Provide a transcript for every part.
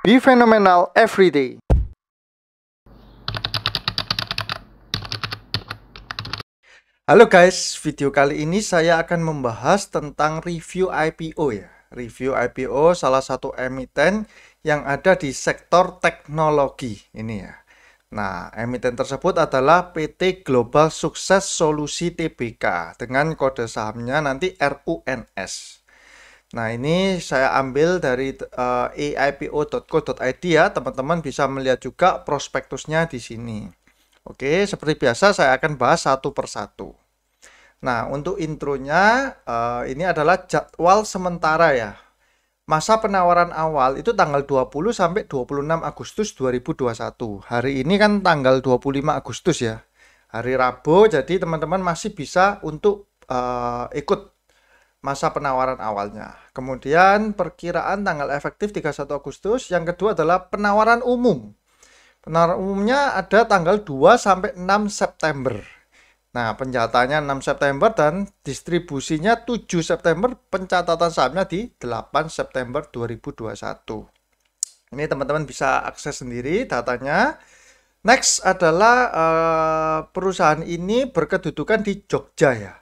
Be phenomenal every day. Halo guys, video kali ini saya akan membahas tentang review IPO ya. Review IPO salah satu emiten yang ada di sektor teknologi ini ya. Nah, emiten tersebut adalah PT Global Sukses Solusi Tbk dengan kode sahamnya nanti RUNS. Nah, ini saya ambil dari eipo.co.id ya. Teman-teman bisa melihat juga prospektusnya di sini. Oke, seperti biasa saya akan bahas satu persatu. Nah, untuk intronya ini adalah jadwal sementara ya. Masa penawaran awal itu tanggal 20 sampai 26 Agustus 2021. Hari ini kan tanggal 25 Agustus ya. Hari Rabu, jadi teman-teman masih bisa untuk ikut masa penawaran awalnya. Kemudian perkiraan tanggal efektif 31 Agustus. Yang kedua adalah penawaran umum. Penawaran umumnya ada tanggal 2 sampai 6 September. Nah, penjataannya 6 September dan distribusinya 7 September, pencatatan sahamnya di 8 September 2021. Ini teman-teman bisa akses sendiri datanya. Next adalah perusahaan ini berkedudukan di Jogja ya.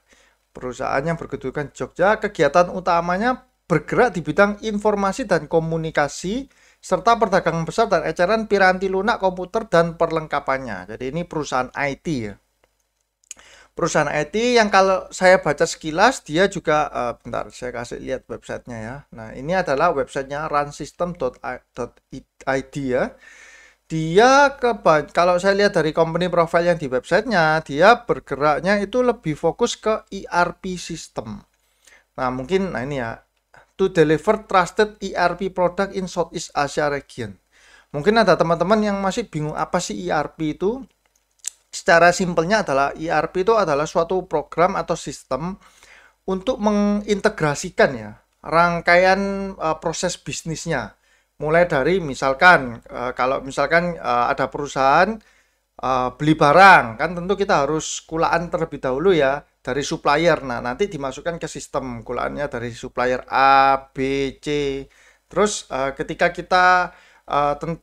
Perusahaan yang berkedudukan Jogja, kegiatan utamanya bergerak di bidang informasi dan komunikasi, serta perdagangan besar dan eceran piranti lunak, komputer, dan perlengkapannya. Jadi ini perusahaan IT ya. Perusahaan IT yang kalau saya baca sekilas, dia juga, bentar saya kasih lihat websitenya ya. Nah, ini adalah websitenya runsystem.id ya. Dia kalau saya lihat dari company profile yang di websitenya, dia bergeraknya itu lebih fokus ke ERP system. Nah, mungkin ini ya, to deliver trusted ERP product in Southeast Asia region. Mungkin ada teman-teman yang masih bingung apa sih ERP itu. Secara simpelnya adalah ERP itu adalah suatu program atau sistem untuk mengintegrasikan ya rangkaian proses bisnisnya. Mulai dari misalkan kalau misalkan ada perusahaan beli barang, kan tentu kita harus kulaan terlebih dahulu ya dari supplier. Nah, nanti dimasukkan ke sistem kulaannya dari supplier A, B, C. Terus ketika kita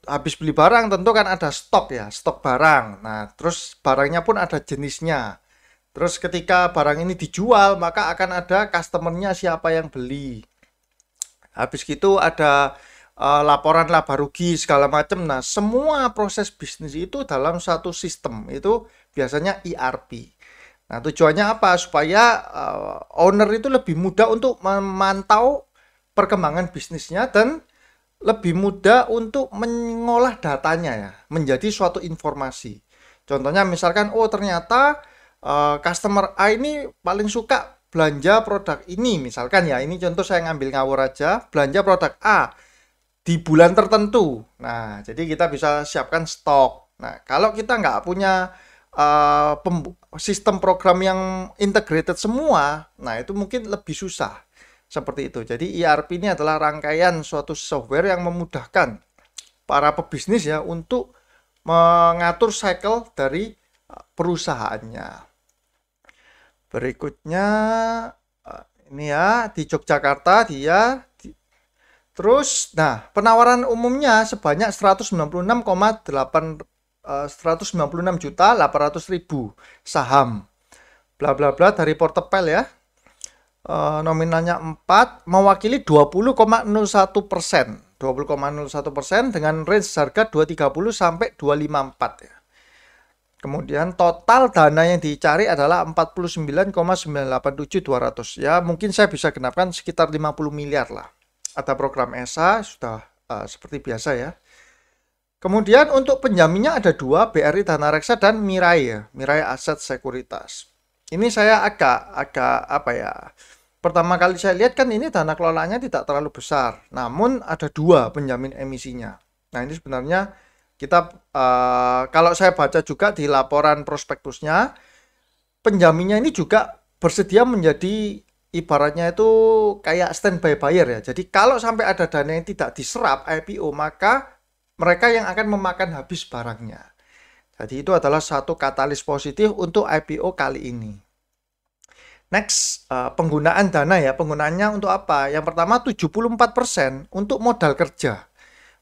habis beli barang tentu kan ada stok ya, stok barang. Nah, terus barangnya pun ada jenisnya. Terus ketika barang ini dijual, maka akan ada customernya siapa yang beli. Habis gitu ada laporan laba rugi segala macam. Nah, semua proses bisnis itu dalam satu sistem itu biasanya ERP. Nah, tujuannya apa? Supaya owner itu lebih mudah untuk memantau perkembangan bisnisnya dan lebih mudah untuk mengolah datanya ya, menjadi suatu informasi. Contohnya misalkan, oh ternyata customer A ini paling suka belanja produk ini. Misalkan ya, ini contoh saya ngambil ngawur aja, belanja produk A di bulan tertentu. Nah, jadi kita bisa siapkan stok. Nah, kalau kita nggak punya sistem program yang integrated semua, nah itu mungkin lebih susah. Seperti itu. Jadi ERP ini adalah rangkaian suatu software yang memudahkan para pebisnis ya untuk mengatur cycle dari perusahaannya. Berikutnya ini ya, di Yogyakarta dia. Terus, nah, penawaran umumnya sebanyak 196,800 saham. Bla bla bla dari portfolio ya. Nominalnya 4, mewakili 20,01%. 20,01% dengan range harga 230 sampai 254 ya. Kemudian total dana yang dicari adalah 49,987200. Ya, mungkin saya bisa genapkan sekitar 50 miliar lah. Ada program ESA, sudah seperti biasa ya. Kemudian untuk penjaminnya ada dua, BRI Dana Reksa dan Mirai ya, Mirai Aset Sekuritas. Ini saya agak apa ya, pertama kali saya lihat kan ini dana kelolaannya tidak terlalu besar, namun ada dua penjamin emisinya. Nah, ini sebenarnya kita kalau saya baca juga di laporan prospektusnya, penjaminnya ini juga bersedia menjadi ibaratnya itu kayak standby buyer ya. Jadi kalau sampai ada dana yang tidak diserap IPO, maka mereka yang akan memakan habis barangnya. Jadi itu adalah satu katalis positif untuk IPO kali ini. Next, penggunaan dana ya. Penggunaannya untuk apa? Yang pertama 74% untuk modal kerja.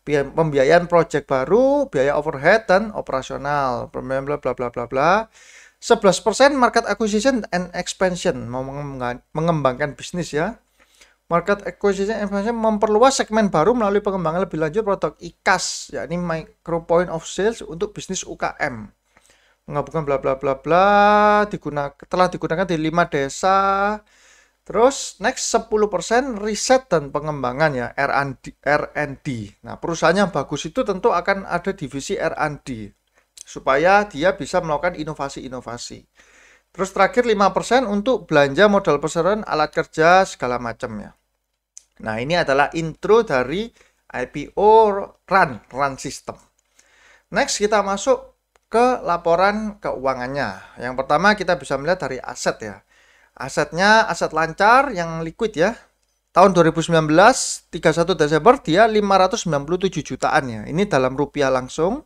pembiayaan project baru, biaya overhead dan operasional, bla bla bla bla bla bla. 11% market acquisition and expansion, mau mengembangkan bisnis ya. Market acquisition and expansion memperluas segmen baru melalui pengembangan lebih lanjut produk IKAS, yakni micro point of sales untuk bisnis UKM. Menggabungkan bla bla bla bla, telah digunakan di 5 desa. Terus next 10% riset dan pengembangan ya, R&D. Nah, perusahaan yang bagus itu tentu akan ada divisi R&D supaya dia bisa melakukan inovasi-inovasi. Terus terakhir 5% untuk belanja modal perseroan, alat kerja segala macam ya. Nah, ini adalah intro dari IPO run system. Next kita masuk ke laporan keuangannya. Yang pertama kita bisa melihat dari aset ya. Asetnya aset lancar yang liquid ya. Tahun 2019 31 Desember dia 597 jutaan ya. Ini dalam rupiah langsung.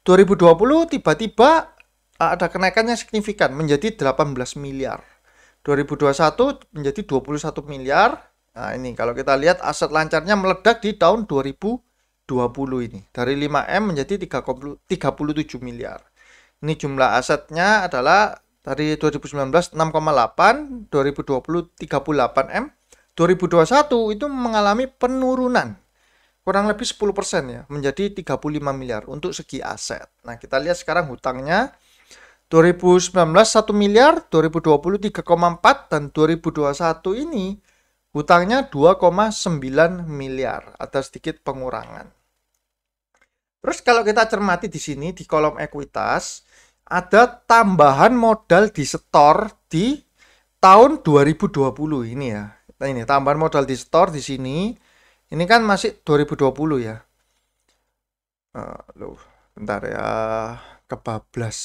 2020 tiba-tiba ada kenaikannya signifikan menjadi 18 miliar. 2021 menjadi 21 miliar. Nah, ini kalau kita lihat aset lancarnya meledak di tahun 2020 ini. Dari 5M menjadi 37 miliar. Ini jumlah asetnya adalah dari 2019 6,8, 2020 38M, 2021 itu mengalami penurunan kurang lebih 10% ya, menjadi 35 miliar untuk segi aset. Nah, kita lihat sekarang hutangnya 2019 1 miliar, 2020 3,4 dan 2021 ini hutangnya 2,9 miliar. Ada sedikit pengurangan. Terus kalau kita cermati di sini di kolom ekuitas ada tambahan modal di setor di tahun 2020 ini ya. Nah, ini tambahan modal di setor di sini. Ini kan masih 2020 ya. Bentar ya, kebablas.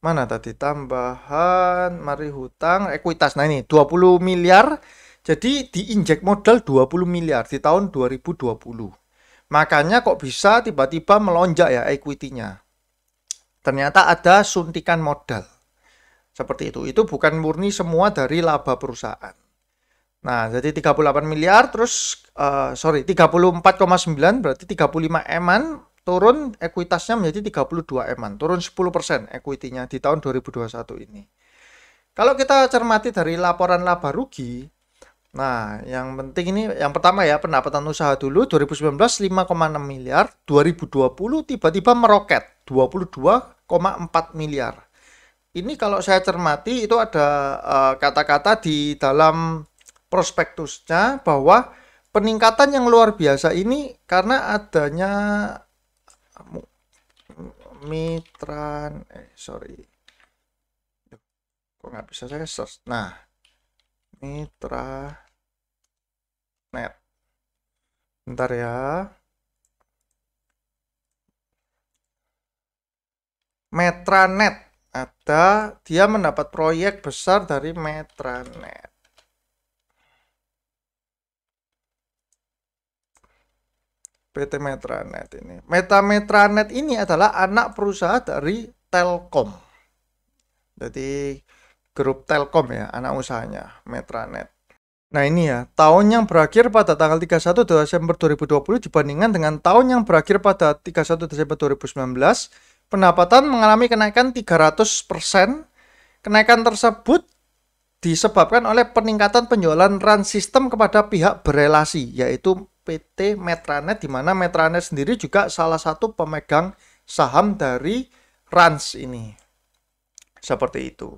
Mana tadi tambahan, mari hutang, ekuitas. Nah ini 20 miliar. Jadi diinjek modal 20 miliar di tahun 2020. Makanya kok bisa tiba-tiba melonjak ya equity-nya. Ternyata ada suntikan modal. Seperti itu. Itu bukan murni semua dari laba perusahaan. Nah, jadi 38 miliar terus 34,9 berarti 35 eman turun ekuitasnya menjadi 32 eman, turun 10% equity-nya di tahun 2021 ini. Kalau kita cermati dari laporan laba rugi, nah, yang penting ini yang pertama ya, pendapatan usaha dulu 2019 5,6 miliar, 2020 tiba-tiba meroket 22,4 miliar. Ini kalau saya cermati itu ada kata-kata di dalam prospektusnya bahwa peningkatan yang luar biasa ini karena adanya kok nggak bisa saya search. Nah, Metranet. Bentar ya. Metranet. Ada, dia mendapat proyek besar dari Metranet. PT Metranet ini. Metranet ini adalah anak perusahaan dari Telkom. Jadi grup Telkom ya, anak usahanya Metranet. Nah ini ya, tahun yang berakhir pada tanggal 31 Desember 2020 dibandingkan dengan tahun yang berakhir pada 31 Desember 2019, pendapatan mengalami kenaikan 300%. Kenaikan tersebut disebabkan oleh peningkatan penjualan run system kepada pihak berelasi, yaitu PT Metranet, di mana Metranet sendiri juga salah satu pemegang saham dari Rans ini. Seperti itu.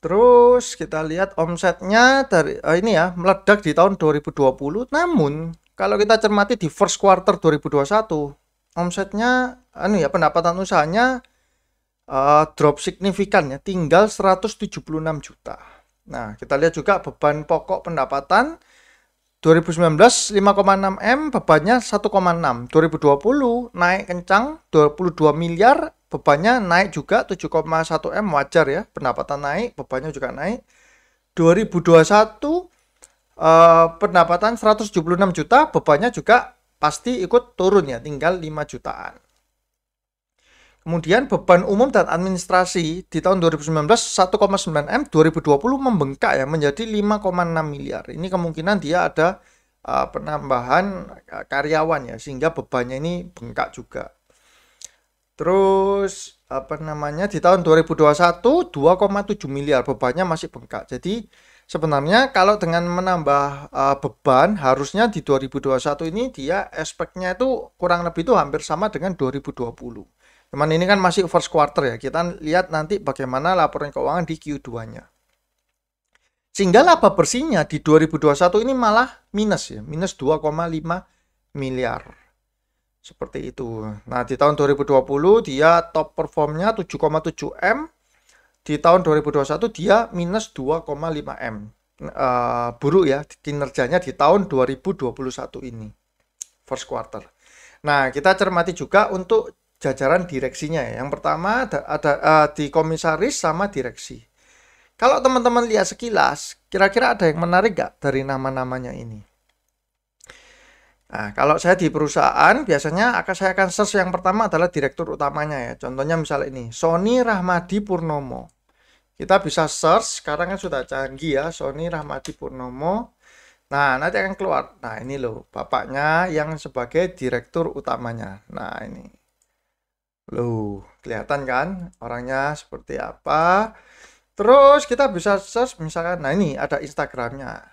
Terus kita lihat omsetnya dari ini ya, meledak di tahun 2020. Namun kalau kita cermati di first quarter 2021, omsetnya pendapatan usahanya drop signifikan ya, tinggal 176 juta. Nah, kita lihat juga beban pokok pendapatan 2019 5,6 M, bebannya 1,6. 2020 naik kencang 22 miliar, bebannya naik juga 7,1 M, wajar ya, pendapatan naik, bebannya juga naik. 2021 pendapatan 176 juta, bebannya juga pasti ikut turun ya, tinggal 5 jutaan. Kemudian beban umum dan administrasi di tahun 2019 1,9 M, 2020 membengkak ya menjadi 5,6 miliar. Ini kemungkinan dia ada penambahan karyawan ya, sehingga bebannya ini bengkak juga. Terus apa namanya, di tahun 2021 2,7 miliar bebannya masih bengkak. Jadi sebenarnya kalau dengan menambah beban, harusnya di 2021 ini dia aspeknya itu kurang lebih itu hampir sama dengan 2020. Cuman ini kan masih first quarter ya. Kita lihat nanti bagaimana laporan keuangan di Q2-nya. Sehingga laba bersihnya di 2021 ini malah minus ya, minus 2,5 miliar. Seperti itu. Nah, di tahun 2020 dia top performnya 7,7 M. Di tahun 2021 dia minus 2,5 M. Buruk ya kinerjanya di tahun 2021 ini. First quarter. Nah, kita cermati juga untuk jajaran direksinya ya. Yang pertama ada di komisaris sama direksi. Kalau teman-teman lihat sekilas, kira-kira ada yang menarik gak dari nama-namanya ini? Nah, kalau saya di perusahaan, biasanya saya akan search yang pertama adalah direktur utamanya ya. Contohnya misalnya ini, Sony Rahmadi Purnomo. Kita bisa search, sekarang kan sudah canggih ya, Sony Rahmadi Purnomo. Nah, nanti akan keluar. Nah, ini loh, bapaknya yang sebagai direktur utamanya. Nah, ini. Loh, kelihatan kan orangnya seperti apa. Terus kita bisa search misalkan, nah ini ada Instagramnya.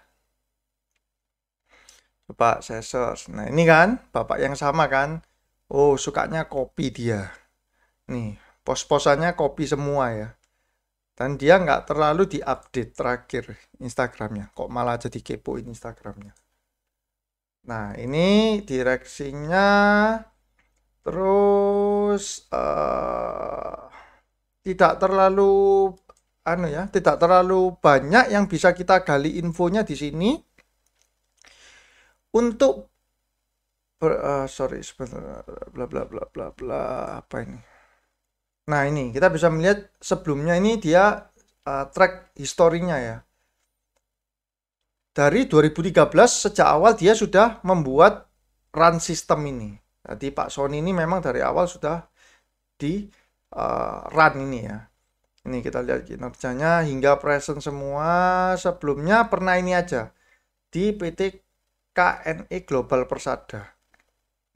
Coba saya search. Nah, ini kan bapak yang sama kan. Oh, sukanya kopi dia. Nih, pos-posannya kopi semua ya. Dan dia nggak terlalu diupdate terakhir Instagramnya. Kok malah jadi kepoin Instagramnya. Nah, ini direksinya. Terus tidak terlalu tidak terlalu banyak yang bisa kita gali infonya di sini. Untuk sorry sebentar, bla bla bla bla bla, apa ini? Nah, ini kita bisa melihat sebelumnya ini dia track historinya ya. Dari 2013 sejak awal dia sudah membuat run system ini. Jadi Pak Sony ini memang dari awal sudah di run ini ya. Ini kita lihat kinerjanya hingga present semua. Sebelumnya pernah ini aja di PT KNE Global Persada.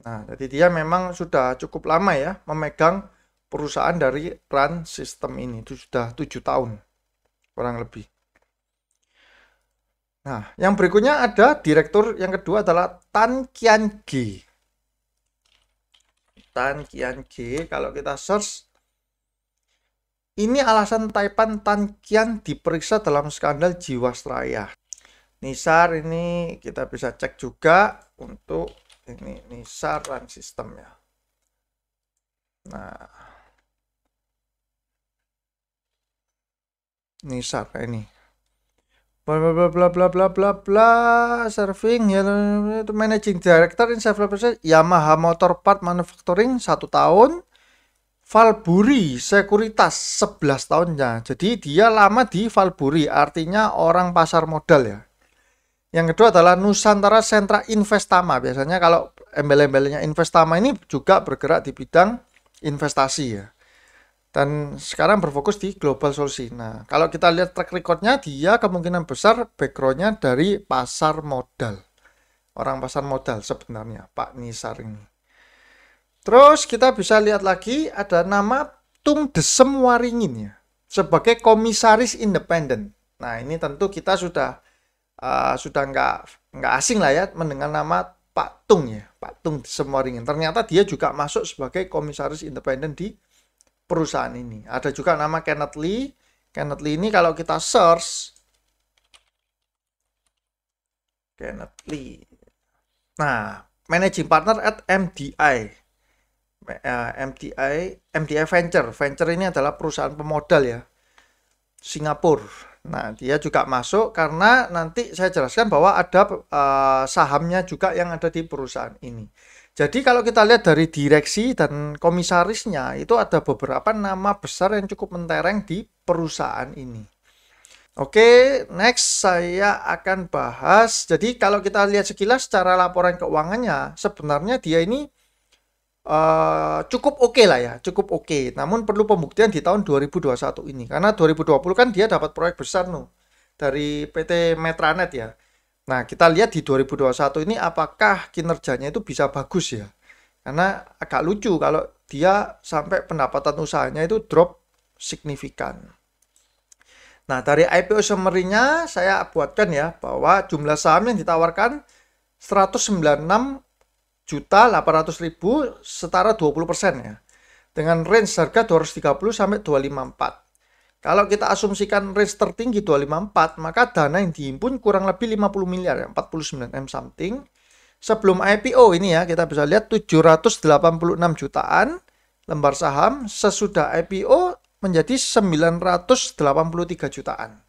Nah, jadi dia memang sudah cukup lama ya memegang perusahaan dari run system ini. Itu sudah 7 tahun kurang lebih. Nah, yang berikutnya ada direktur yang kedua adalah Tan Kian G. Tan Kian G, kalau kita search, ini alasan Taipan Tan Kian diperiksa dalam skandal Jiwasraya. Nisar ini kita bisa cek juga untuk ini Nisar run system ya. Nah, Nisar ini bla bla bla bla bla bla bla serving ya, itu managing director in several percent Yamaha Motor Part Manufacturing 1 tahun, Valburi Sekuritas 11 tahunnya. Jadi dia lama di Valburi, artinya orang pasar modal ya. Yang kedua adalah Nusantara Sentra Investama. Biasanya kalau embel-embelnya Investama ini juga bergerak di bidang investasi ya. Dan sekarang berfokus di global solusi. Nah, kalau kita lihat track recordnya, dia kemungkinan besar backgroundnya dari pasar modal. Orang pasar modal sebenarnya, Pak Nisar ini. Terus kita bisa lihat lagi ada nama Tung Desem Waringin ya, sebagai komisaris independen. Nah, ini tentu kita sudah nggak asing lah ya mendengar nama Pak Tung ya, Pak Tung Desem Waringin. Ternyata dia juga masuk sebagai komisaris independen di perusahaan ini. Ada juga nama Kenneth Lee. Kenneth Lee ini kalau kita search, Kenneth Lee. Nah, managing partner at MDI. MDI Venture. Venture ini adalah perusahaan pemodal ya, Singapura. Nah, dia juga masuk karena nanti saya jelaskan bahwa ada sahamnya juga yang ada di perusahaan ini. Jadi kalau kita lihat dari direksi dan komisarisnya, itu ada beberapa nama besar yang cukup mentereng di perusahaan ini. Oke, next saya akan bahas. Jadi kalau kita lihat sekilas secara laporan keuangannya, sebenarnya dia ini cukup oke lah ya, cukup oke. Namun perlu pembuktian di tahun 2021 ini. Karena 2020 kan dia dapat proyek besar dari PT Metranet ya. Nah, kita lihat di 2021 ini apakah kinerjanya itu bisa bagus ya. Karena agak lucu kalau dia sampai pendapatan usahanya itu drop signifikan. Nah, dari IPO summary-nya saya buatkan ya bahwa jumlah saham yang ditawarkan 196.800.000 setara 20% ya. Dengan range harga 230 sampai 254. Kalau kita asumsikan range tertinggi 254, maka dana yang dihimpun kurang lebih 50 miliar ya, 49 M something. Sebelum IPO ini ya, kita bisa lihat 786 jutaan lembar saham, sesudah IPO menjadi 983 jutaan.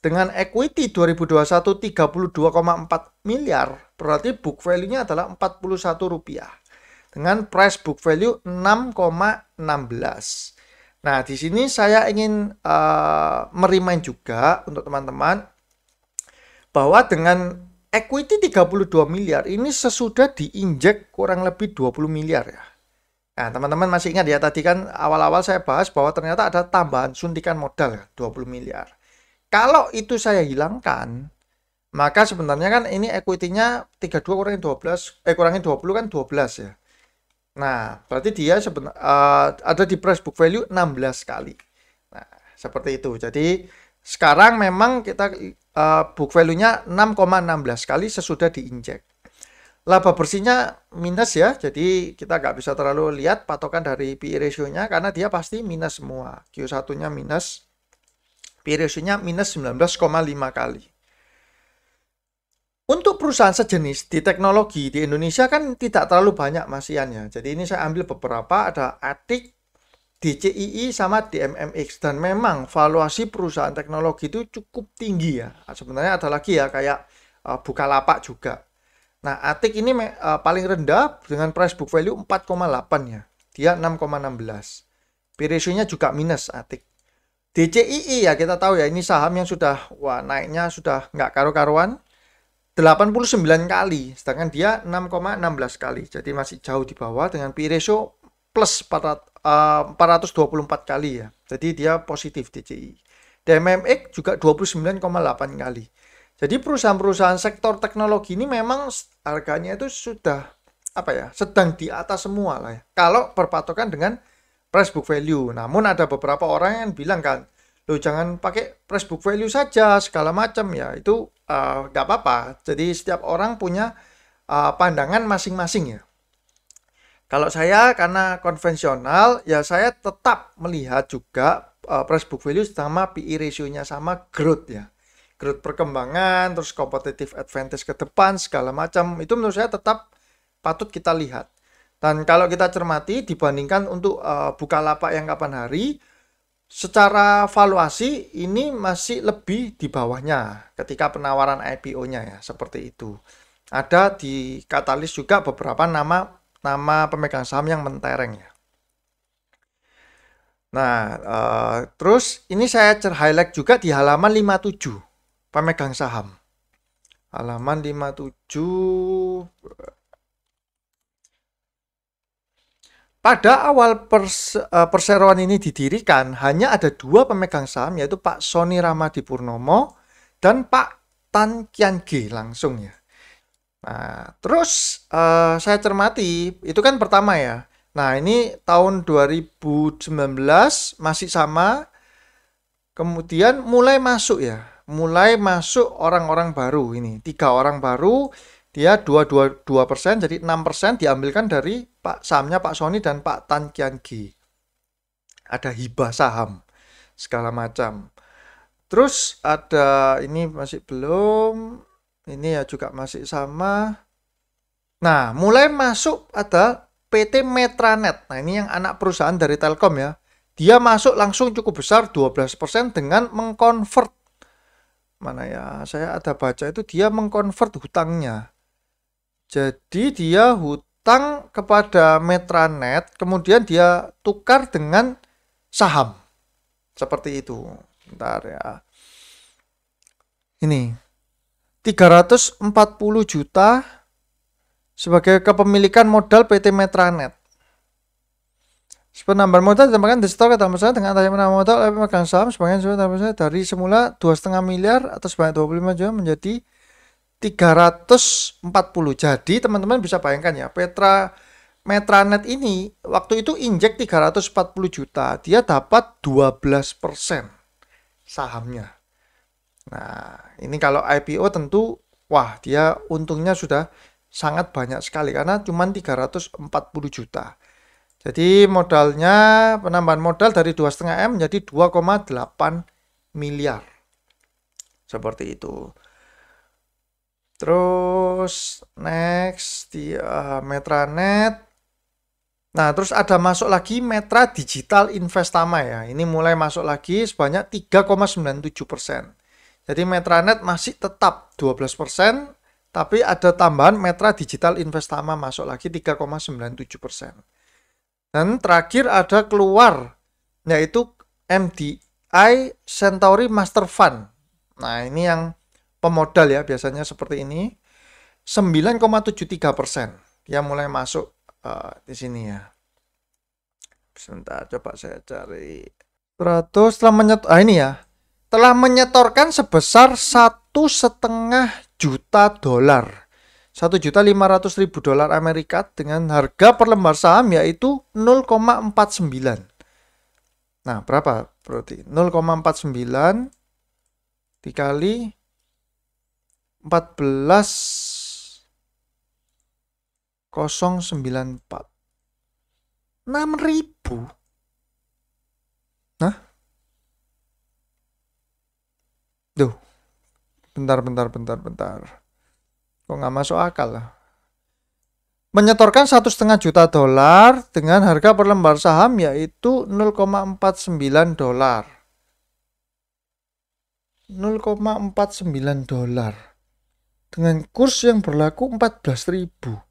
Dengan equity 2021 32,4 miliar, berarti book value-nya adalah 41 rupiah. Dengan price book value 6,16. Nah, di sini saya ingin merimain juga untuk teman-teman bahwa dengan equity 32 miliar ini sesudah diinjek kurang lebih 20 miliar ya. Nah, teman-teman masih ingat ya, tadi kan awal-awal saya bahas bahwa ternyata ada tambahan suntikan modal ya, 20 miliar. Kalau itu saya hilangkan, maka sebenarnya kan ini equity-nya 32 kurangin 12, kurangin 20 kan 12 ya. Nah, berarti dia ada di price book value 16 kali. Nah, seperti itu. Jadi, sekarang memang kita book value-nya 6,16 kali sesudah diinjek. Laba bersihnya minus ya, jadi kita nggak bisa terlalu lihat patokan dari PE ratio-nya karena dia pasti minus semua. Q1-nya minus, PE ratio-nya minus 19,5 kali. Untuk perusahaan sejenis di teknologi di Indonesia kan tidak terlalu banyak Mas Ian ya. Jadi ini saya ambil beberapa, ada Atik, DCII sama DMMX, dan memang valuasi perusahaan teknologi itu cukup tinggi ya. Sebenarnya ada lagi ya kayak Bukalapak juga. Nah, Atik ini paling rendah dengan price book value 4,8 ya. Dia 6,16. P ratio-nya juga minus Atik. DCII ya kita tahu ya, ini saham yang sudah naiknya sudah nggak karu-karuan. 89 kali, sedangkan dia 6,16 kali. Jadi masih jauh di bawah dengan P ratio plus 424 kali ya. Jadi dia positif DCI. DMMX juga 29,8 kali. Jadi perusahaan-perusahaan sektor teknologi ini memang harganya itu sudah sedang di atas semua lah ya. Kalau berpatokan dengan price book value. Namun ada beberapa orang yang bilang kan, loh jangan pakai price book value saja segala macam ya. Itu nggak apa-apa. Jadi setiap orang punya pandangan masing-masing ya. Kalau saya karena konvensional ya saya tetap melihat juga price book value sama PE ratio-nya sama growth ya. Growth perkembangan, terus competitive advantage ke depan segala macam itu menurut saya tetap patut kita lihat. Dan kalau kita cermati dibandingkan untuk Bukalapak yang kapan hari, secara valuasi ini masih lebih di bawahnya ketika penawaran IPO-nya ya, seperti itu. Ada di Katalis juga beberapa nama pemegang saham yang mentereng ya. Nah, terus ini saya highlight juga di halaman 57 pemegang saham. Halaman 57. Pada awal perseroan ini didirikan, hanya ada dua pemegang saham, yaitu Pak Sony Ramadi Purnomo dan Pak Tan Kian Ge langsung ya. Nah, terus saya cermati, itu kan pertama ya. Nah, ini tahun 2019 masih sama, kemudian mulai masuk ya. Mulai masuk orang-orang baru ini, 3 orang baru, dia 2%, jadi 6% diambilkan dari sahamnya Pak Sony dan Pak Tan Kian Ge. Ada hibah saham segala macam. Terus ada ini masih belum, ini ya juga masih sama. Nah, mulai masuk ada PT Metranet. Nah, ini yang anak perusahaan dari Telkom ya. Dia masuk langsung cukup besar 12% dengan mengkonvert. Mana ya? Saya ada baca itu dia mengkonvert hutangnya. Jadi dia hutang kepada Metranet, kemudian dia tukar dengan saham. Seperti itu. Bentar ya. Ini 340 juta sebagai kepemilikan modal PT Metranet. Penambahan modal ditambahkan di store kata masalah dengan adanya penambahan modal oleh pemegang saham sebagian dari semula 2,5 miliar atau sebanyak 25 juta menjadi 340. Jadi teman-teman bisa bayangkan ya, Metranet ini waktu itu injek 340 juta, dia dapat 12% sahamnya. Nah, ini kalau IPO tentu, wah dia untungnya sudah sangat banyak sekali karena cuma 340 juta. Jadi modalnya, penambahan modal dari 2,5 M menjadi 2,8 miliar. Seperti itu. Terus next di Metranet. Nah, terus ada masuk lagi Metra Digital Investama ya. Ini mulai masuk lagi sebanyak 3,97%. Jadi Metranet masih tetap 12%, tapi ada tambahan Metra Digital Investama masuk lagi 3,97%. Dan terakhir ada keluar, yaitu MDI Centauri Master Fund. Nah, ini yang pemodal ya, biasanya seperti ini. 9,73%. Dia mulai masuk di sini ya. Sebentar, coba saya cari. 100 ini ya. Telah menyetorkan sebesar 1,5 juta dolar. 1.500.000 dolar Amerika dengan harga per lembar saham yaitu 0,49. Nah, berapa berarti? 0,49 dikali 14,094. 6.000. Nah. Duh. Bentar. Kok nggak masuk akal lah. Menyetorkan 1,5 juta dolar dengan harga per lembar saham yaitu 0,49 dolar. 0,49 dolar. Dengan kurs yang berlaku 14.000.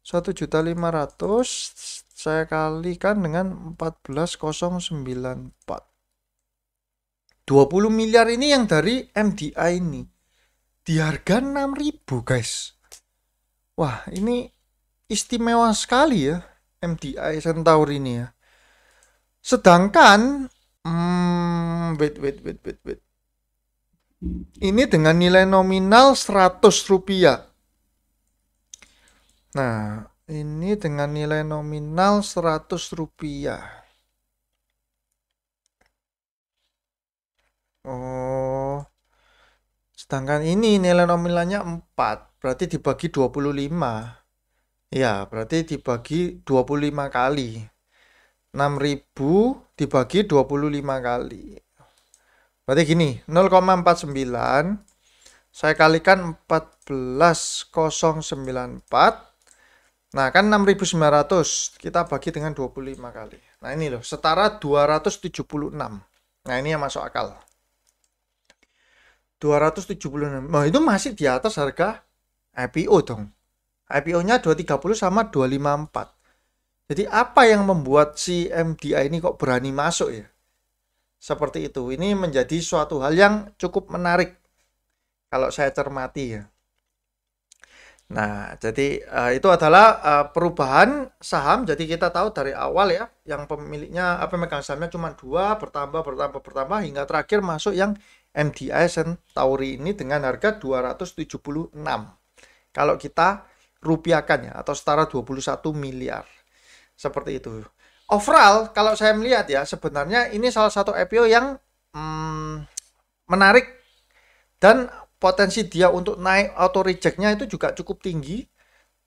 $1.500.000 saya kalikan dengan 14,094. 20 miliar ini yang dari MDI ini. Di harga 6.000 guys. Wah, ini istimewa sekali ya MDI Centauri ini ya. Sedangkan wait. Ini dengan nilai nominal 100 rupiah. Nah, ini dengan nilai nominal 100 rupiah. Oh. Sedangkan ini nilai nominalnya 4. Berarti dibagi 25. Ya, berarti dibagi 25 kali. 6.000 dibagi 25 kali. Berarti gini, 0,49 saya kalikan 14,094. Nah, kan 6.900 kita bagi dengan 25 kali. Nah, ini loh, setara 276. Nah, ini yang masuk akal. 276. Nah, itu masih di atas harga IPO dong. IPO-nya 230 sama 254. Jadi apa yang membuat si MDI ini kok berani masuk ya? Seperti itu. Ini menjadi suatu hal yang cukup menarik kalau saya cermati ya. Nah, jadi itu adalah perubahan saham. Jadi kita tahu dari awal ya, yang pemiliknya pemegang sahamnya cuma 2, bertambah hingga terakhir masuk yang MDI Centauri ini dengan harga 276. Kalau kita rupiahkan ya, atau setara 21 miliar. Seperti itu. Overall, kalau saya melihat ya, sebenarnya ini salah satu IPO yang menarik dan potensi dia untuk naik auto rejectnya itu juga cukup tinggi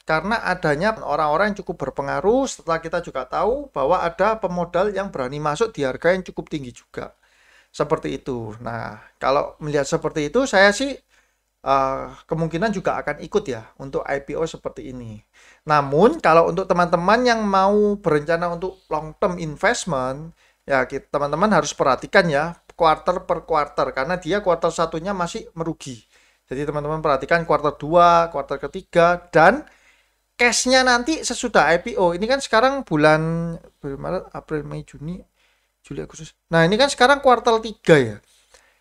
karena adanya orang-orang yang cukup berpengaruh. Setelah kita juga tahu bahwa ada pemodal yang berani masuk di harga yang cukup tinggi juga. Seperti itu. Nah, kalau melihat seperti itu, saya sih kemungkinan juga akan ikut ya untuk IPO seperti ini. Namun, kalau untuk teman-teman yang mau berencana untuk long term investment, ya teman-teman harus perhatikan ya kuartal per kuartal karena dia kuartal satunya masih merugi. Jadi teman-teman perhatikan kuartal 2, kuartal ketiga, dan cashnya nanti sesudah IPO. Ini kan sekarang bulan Maret, April, Mei, Juni, Juli, Agustus. Nah, ini kan sekarang kuartal 3 ya.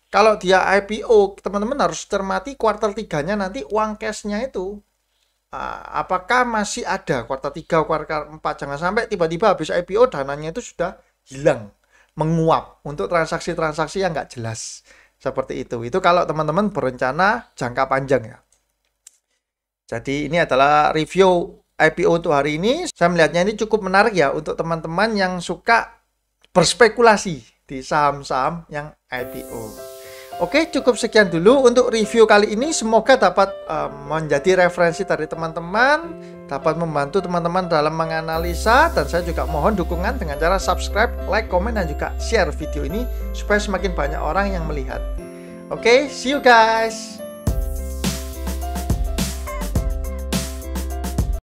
Kalau dia IPO, teman-teman harus cermati kuartal 3-nya nanti uang cashnya itu. Apakah masih ada kuartal 3, kuartal 4. Jangan sampai tiba-tiba habis IPO dananya itu sudah hilang. menguap untuk transaksi-transaksi yang nggak jelas. Seperti itu. Itu kalau teman-teman berencana jangka panjang ya. Jadi ini adalah review IPO untuk hari ini. Saya melihatnya ini cukup menarik ya untuk teman-teman yang suka berspekulasi di saham-saham yang IPO. Oke, cukup sekian dulu untuk review kali ini. Semoga dapat menjadi referensi dari teman-teman, dapat membantu teman-teman dalam menganalisa, dan saya juga mohon dukungan dengan cara subscribe, like, komen, dan juga share video ini supaya semakin banyak orang yang melihat. Oke, see you guys.